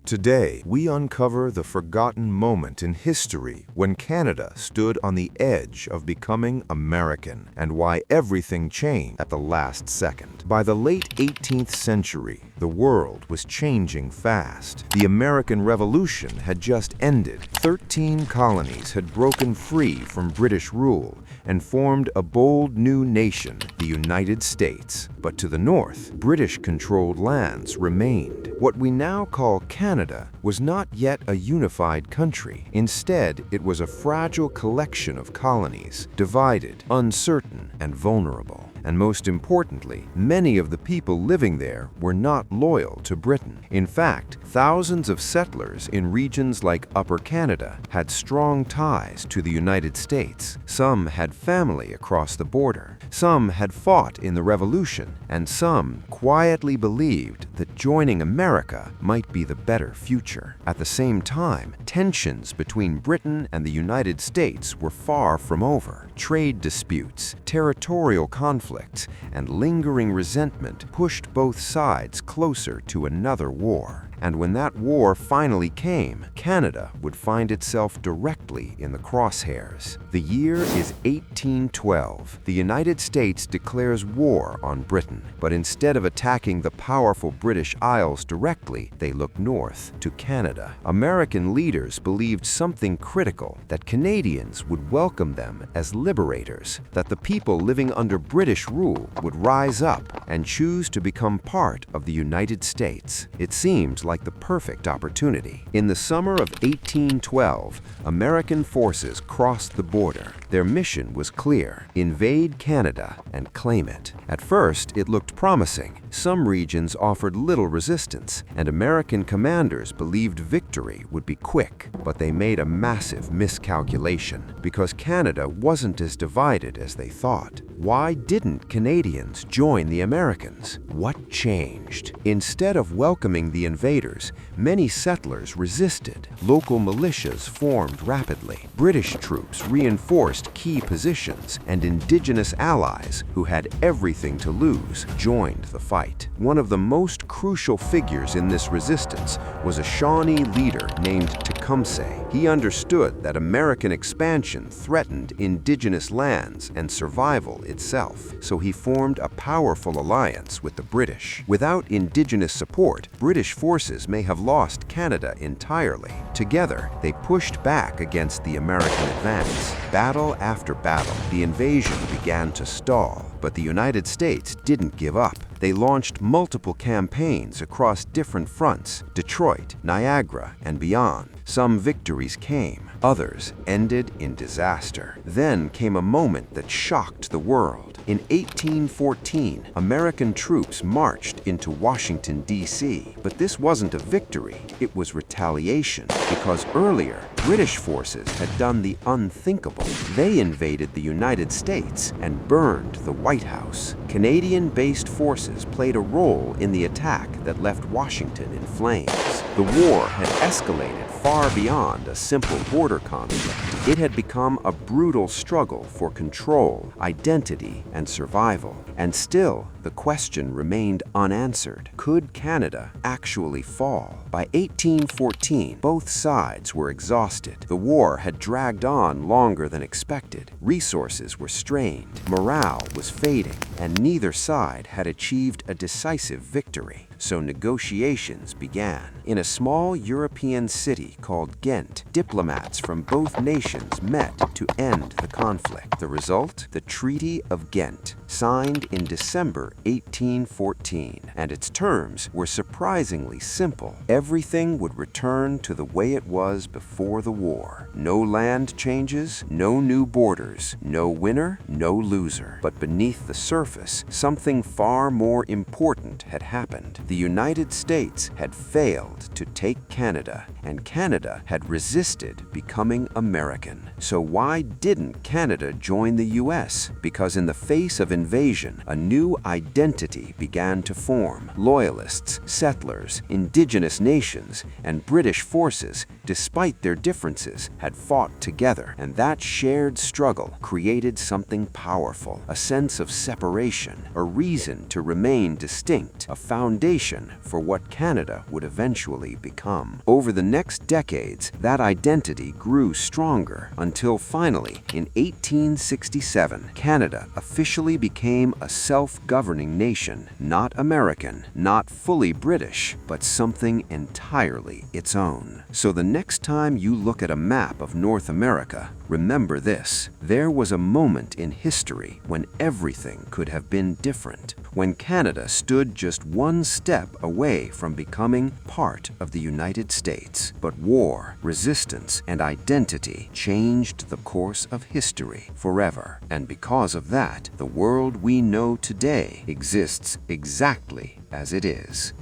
Today, we uncover the forgotten moment in history when Canada stood on the edge of becoming American and why everything changed at the last second. By the late 18th century, the world was changing fast. The American Revolution had just ended. 13 colonies had broken free from British rule and formed a bold new nation, the United States. But to the north, British-controlled lands remained. What we now call Canada was not yet a unified country. Instead, it was a fragile collection of colonies, divided, uncertain, and vulnerable. And most importantly, many of the people living there were not loyal to Britain. In fact, thousands of settlers in regions like Upper Canada had strong ties to the United States. Some had family across the border. Some had fought in the Revolution, and some quietly believed that joining America might be the better future. At the same time, tensions between Britain and the United States were far from over. Trade disputes, territorial conflicts, and lingering resentment pushed both sides closer to another war. And when that war finally came, Canada would find itself directly in the crosshairs. The year is 1812. The United States declares war on Britain, but instead of attacking the powerful British Isles directly, they look north to Canada. American leaders believed something critical, that Canadians would welcome them as liberators, that the people living under British rule would rise up and choose to become part of the United States. It seemed like the perfect opportunity. In the summer of 1812, American forces crossed the border. Their mission was clear: invade Canada and claim it. At first, it looked promising. Some regions offered little resistance, and American commanders believed victory would be quick. But they made a massive miscalculation, because Canada wasn't as divided as they thought. Why didn't Canadians join the Americans? What changed? Instead of welcoming the invaders, many settlers resisted. Local militias formed rapidly. British troops reinforced key positions, and Indigenous allies, who had everything to lose, joined the fight. One of the most crucial figures in this resistance was a Shawnee leader named Tecumseh. He understood that American expansion threatened Indigenous lands and survival itself, so he formed a powerful alliance with the British. Without Indigenous support, British forces may have lost Canada entirely. Together, they pushed back against the American advance. Battle after battle, the invasion began to stall, but the United States didn't give up. They launched multiple campaigns across different fronts: Detroit, Niagara, and beyond. Some victories came, others ended in disaster. Then came a moment that shocked the world. In 1814, American troops marched into Washington, D.C. But this wasn't a victory, it was retaliation, because earlier, British forces had done the unthinkable. They invaded the United States and burned the White House. Canadian-based forces played a role in the attack that left Washington in flames. The war had escalated far beyond a simple border conflict. It had become a brutal struggle for control, identity, and survival. And still, the question remained unanswered. Could Canada actually fall? By 1814, both sides were exhausted. The war had dragged on longer than expected. Resources were strained, morale was fading, and neither side had achieved a decisive victory. So negotiations began. In a small European city called Ghent, diplomats from both nations met to end the conflict. The result? The Treaty of Ghent, signed in December 1814. And its terms were surprisingly simple. Everything would return to the way it was before the war. No land changes, no new borders, no winner, no loser. But beneath the surface, something far more important had happened. The United States had failed to take Canada, and Canada had resisted becoming American. So why didn't Canada join the US? Because in the face of invasion, a new identity began to form. Loyalists, settlers, Indigenous nations, and British forces, despite their differences, had fought together, and that shared struggle created something powerful, a sense of separation, a reason to remain distinct, a foundation foundation for what Canada would eventually become. Over the next decades, that identity grew stronger until finally, in 1867, Canada officially became a self-governing nation, not American, not fully British, but something entirely its own. So the next time you look at a map of North America, remember this: there was a moment in history when everything could have been different, when Canada stood just one step away from becoming part of the United States. But war, resistance, and identity changed the course of history forever. And because of that, the world we know today exists exactly as it is.